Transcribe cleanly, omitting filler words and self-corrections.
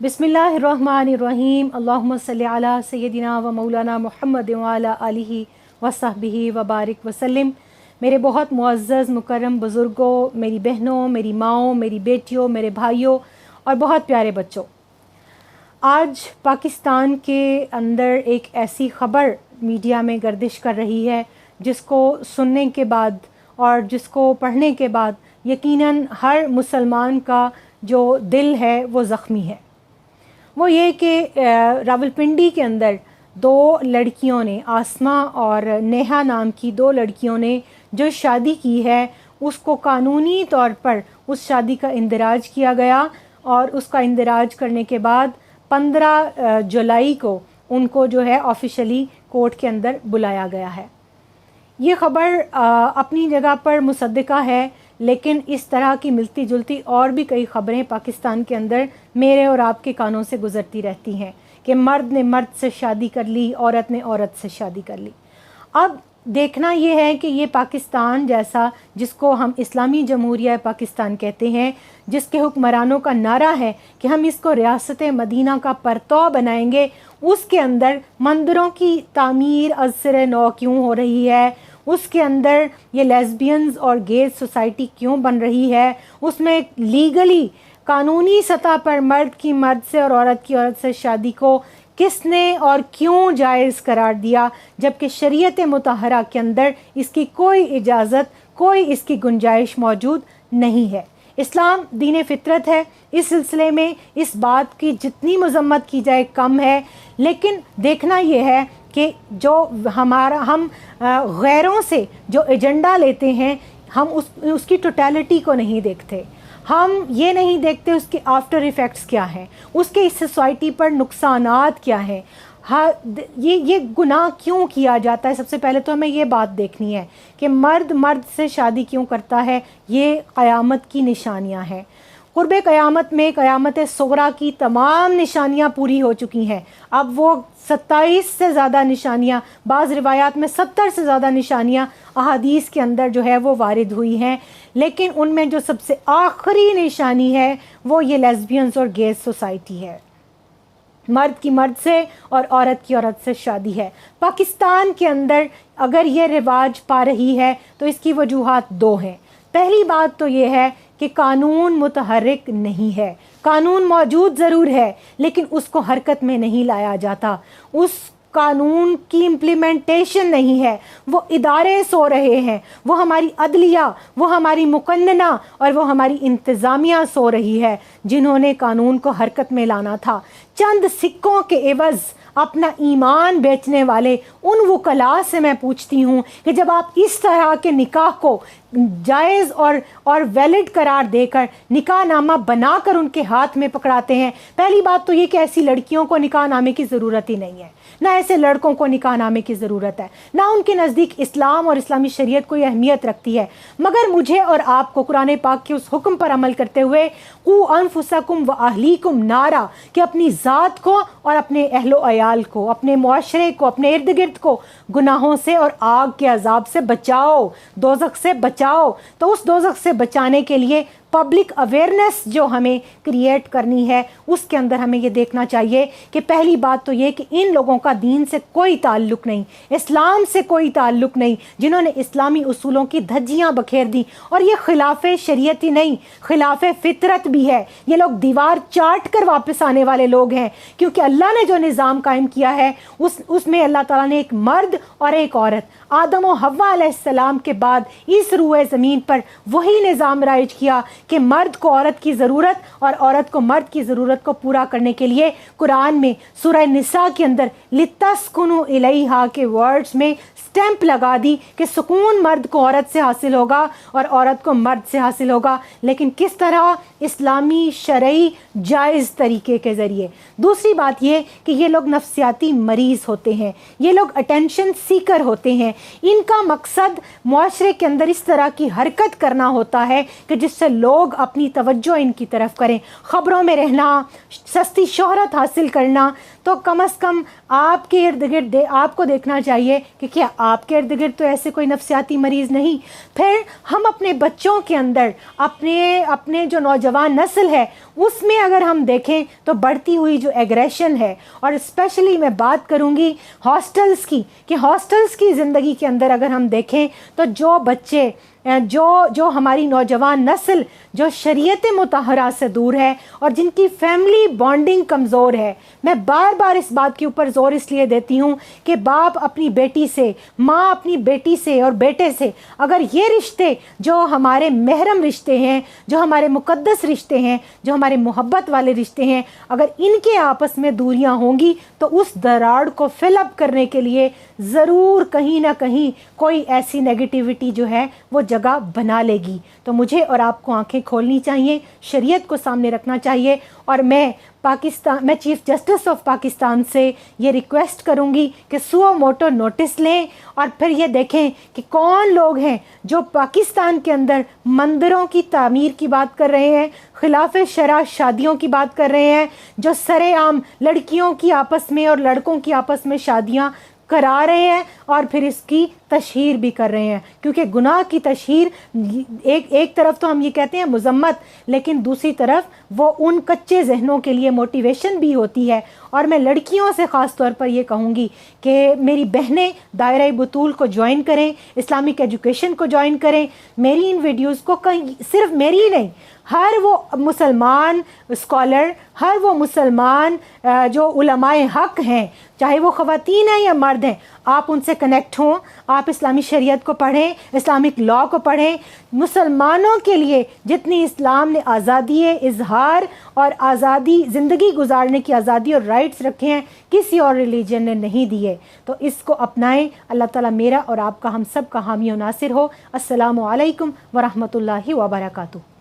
बिस्मिल्लाहिर्रहमानिर्रहीम अल्लाहुम्मा सल्ली अला सय्यदिना व मौलाना मुहम्मद व अला आलिहि व सहबिहि व बारिक वसल्लम। मेरे बहुत मुअज़्ज़ज़ मुकर्रम बुज़ुर्गों, मेरी बहनों, मेरी माँओं, मेरी बेटियों, मेरे भाइयों और बहुत प्यारे बच्चों, आज पाकिस्तान के अंदर एक ऐसी ख़बर मीडिया में गर्दिश कर रही है जिसको सुनने के बाद और जिसको पढ़ने के बाद यकीनन हर मुसलमान का जो दिल है वो ज़ख्मी है। वो ये कि रावलपिंडी के अंदर दो लड़कियों ने, आसमा और नेहा नाम की दो लड़कियों ने जो शादी की है उसको कानूनी तौर पर उस शादी का इंदराज किया गया और उसका इंदराज करने के बाद 15 जुलाई को उनको जो है ऑफिशियली कोर्ट के अंदर बुलाया गया है। ये ख़बर अपनी जगह पर मुसद्दिका है, लेकिन इस तरह की मिलती जुलती और भी कई ख़बरें पाकिस्तान के अंदर मेरे और आपके कानों से गुज़रती रहती हैं कि मर्द ने मर्द से शादी कर ली, औरत ने औरत से शादी कर ली। अब देखना ये है कि ये पाकिस्तान जैसा, जिसको हम इस्लामी जमहूरिया पाकिस्तान कहते हैं, जिसके हुक्मरानों का नारा है कि हम इसको रियासत मदीना का परतौ बनाएंगे, उसके अंदर मंदिरों की तामीर अज़ नौ क्यों हो रही है, उसके अंदर ये लेस्बियंस और गेज सोसाइटी क्यों बन रही है, उसमें लीगली कानूनी सतह पर मर्द की मर्द से और औरत की औरत से शादी को किसने और क्यों जायज़ करार दिया, जबकि शरीयत मुतहरा के अंदर इसकी कोई इजाज़त, कोई इसकी गुंजाइश मौजूद नहीं है। इस्लाम दीन फितरत है। इस सिलसिले में इस बात की जितनी मज़म्मत की जाए कम है, लेकिन देखना ये है कि जो हम गैरों से जो एजेंडा लेते हैं, हम उसकी टोटलिटी को नहीं देखते। हम ये नहीं देखते उसके आफ्टर इफ़ेक्ट्स क्या हैं, उसके इस सोसाइटी पर नुकसानात क्या हैं। हाँ, ये गुनाह क्यों किया जाता है। सबसे पहले तो हमें ये बात देखनी है कि मर्द मर्द से शादी क्यों करता है। ये क़यामत की निशानियां हैं। क़ुर्ब क़यामत में क़यामत सुग़रा की तमाम निशानियां पूरी हो चुकी हैं। अब वो 27 से ज़्यादा निशानियां, बाज़ रिवायात में 70 से ज़्यादा निशानियां अहादीस के अंदर जो है वो वारिद हुई हैं, लेकिन उनमें जो सबसे आखिरी निशानी है वो ये लेस्बियंस और गेज सोसाइटी है। मर्द की मर्द से और औरत की औरत से शादी है। पाकिस्तान के अंदर अगर ये रिवाज पा रही है तो इसकी वजूहात दो हैं। पहली बात तो ये है कि कानून मुतहर्रिक नहीं है। कानून मौजूद ज़रूर है, लेकिन उसको हरकत में नहीं लाया जाता। उस कानून की इम्प्लीमेंटेशन नहीं है। वो इदारे सो रहे हैं, वो हमारी अदलिया, वो हमारी मुकन्नना और वो हमारी इंतज़ामिया सो रही है, जिन्होंने कानून को हरकत में लाना था। चंद सिक्कों के एवज़ अपना ईमान बेचने वाले उन वकला से मैं पूछती हूँ कि जब आप इस तरह के निकाह को जायज़ और वैलिड करार देकर निकाह नामा बनाकर उनके हाथ में पकड़ाते हैं, पहली बात तो ये कि ऐसी लड़कियों को निकाह नामे की ज़रूरत ही नहीं है, ना ऐसे लड़कों को निकाह नामे की ज़रूरत है, ना उनके नज़दीक इस्लाम और इस्लामी शरीयत कोई अहमियत रखती है। मगर मुझे और आपको कुरान पाक के उस हुक्म पर अमल करते हुए क़ू अनफुसकुम व अहलीकुम नारा, कि अपनी ज़ात को और अपने अहलो अयाल को, अपने मुआशरे को, अपने इर्द गिर्द को गुनाहों से और आग के अजाब से बचाओ, दोज़ख से बचाओ। तो उस दोज़ख से बचाने के लिए पब्लिक अवेयरनेस जो हमें क्रिएट करनी है, उसके अंदर हमें ये देखना चाहिए कि पहली बात तो ये कि इन लोगों का दीन से कोई ताल्लुक़ नहीं, इस्लाम से कोई ताल्लुक़ नहीं, जिन्होंने इस्लामी उसूलों की धज्जियाँ बखेर दी। और ये खिलाफ शरीयत ही नहीं, खिलाफ फितरत भी है। ये लोग दीवार चाट कर वापस आने वाले लोग हैं, क्योंकि अल्लाह ने जो निज़ाम कायम किया है उसमें अल्लाह ताला ने एक मर्द और एक औरत, आदम और हव्वा अलैहिस्सलाम के बाद इस रूए ज़मीन पर वही निज़ाम राइज किया कि मर्द को औरत की ज़रूरत और औरत को मर्द की ज़रूरत को पूरा करने के लिए कुरान में सूरह निसा के अंदर लितस्कुनु इलैहा के वर्ड्स में स्टैंप लगा दी कि सुकून मर्द को औरत से हासिल होगा और औरत को मर्द से हासिल होगा, लेकिन किस तरह? इस्लामी शरई जायज़ तरीके के ज़रिए। दूसरी बात ये कि ये लोग नफ्सियाती मरीज़ होते हैं, ये लोग अटेंशन सीकर होते हैं। इनका मकसद मुआशरे के अंदर इस तरह की हरकत करना होता है कि जिससे लोग अपनी तवज्जो इनकी तरफ करें, ख़बरों में रहना, सस्ती शोहरत हासिल करना। تو کم از کم آپ کے ارد گرد آپ کو دیکھنا چاہیے کہ کیا آپ کے ارد گرد تو ایسے کوئی نفسیاتی مریض نہیں. پھر ہم اپنے بچوں کے اندر اپنے جو نوجوان نسل ہے اس میں اگر ہم دیکھیں تو بڑھتی ہوئی جو ایگریشن ہے، اور اسپیشلی میں بات کروں گی ہاسٹلز کی، کہ ہاسٹلز کی زندگی کے اندر اگر ہم دیکھیں تو جو بچے جو ہماری نوجوان نسل جو شریعت مطہرہ سے دور ہے اور جن کی فیملی بانڈنگ کمزور ہے، میں بار بار اس بات کے اوپر زور اس لیے دیتی ہوں کہ باپ اپنی بیٹی سے، ماں اپنی بیٹی سے اور بیٹے سے اگر یہ رشتے جو ہمارے محرم رشتے ہیں، جو ہمارے مقدس رشتے ہیں، جو ہمارے محبت والے رشتے ہیں، اگر ان کے آپس میں دوریاں ہوں گی تو اس دراڑ کو فل اپ کرنے کے لیے ضرور کہیں نہ کہیں کوئی ایسی نیگیٹیوٹی جو ہے وہ جگہ بنا لے گی. تو مجھے اور آپ کو آنکھیں کھولنی چاہیے، شریعت کو سامنے رکھنا چاہیے، اور میں چیف جسٹس آف پاکستان سے یہ ریکویسٹ کروں گی کہ سو موٹو نوٹس لیں اور پھر یہ دیکھیں کہ کون لوگ ہیں جو پاکستان کے اندر مندروں کی تعمیر کی بات کر رہے ہیں، خلاف شرع شادیوں کی بات کر رہے ہیں، جو سرے عام لڑکیوں کی آپس میں اور لڑکوں کی آپس میں شادیاں کرا رہے ہیں اور پھر اس کی تشہیر بھی کر رہے ہیں. کیونکہ گناہ کی تشہیر ایک طرف تو ہم یہ کہتے ہیں مذمت، لیکن دوسری طرف وہ ان کچے ذہنوں کے لیے موٹیویشن بھی ہوتی ہے. اور میں لڑکیوں سے خاص طور پر یہ کہوں گی کہ میری بہنیں دائرہ بطول کو جوائن کریں، اسلامک ایجوکیشن کو جوائن کریں. میری ان ویڈیوز کو کہیں صرف میری ہی نہیں، ہر وہ مسلمان اسکالر، ہر وہ مسلمان جو علماء حق ہیں، چاہے وہ خواتین ہیں یا مرد ہیں، آپ ان سے کنیکٹ ہوں، آپ اسلامی شریعت کو پڑھیں، اسلامک لا کو پڑھیں. مسلمانوں کے لیے جتنی اسلام نے آزادی اظہار اور آزادی زندگی گزارنے کی آزادی اور رائٹس رکھے ہیں، کسی اور ریلیجن نے نہیں دیے. تو اس کو اپنائیں. اللہ تعالیٰ میرا اور آپ کا، ہم سب کا حامی و ناصر ہو. السلام علیکم ورحمۃ اللہ وبرکاتہ.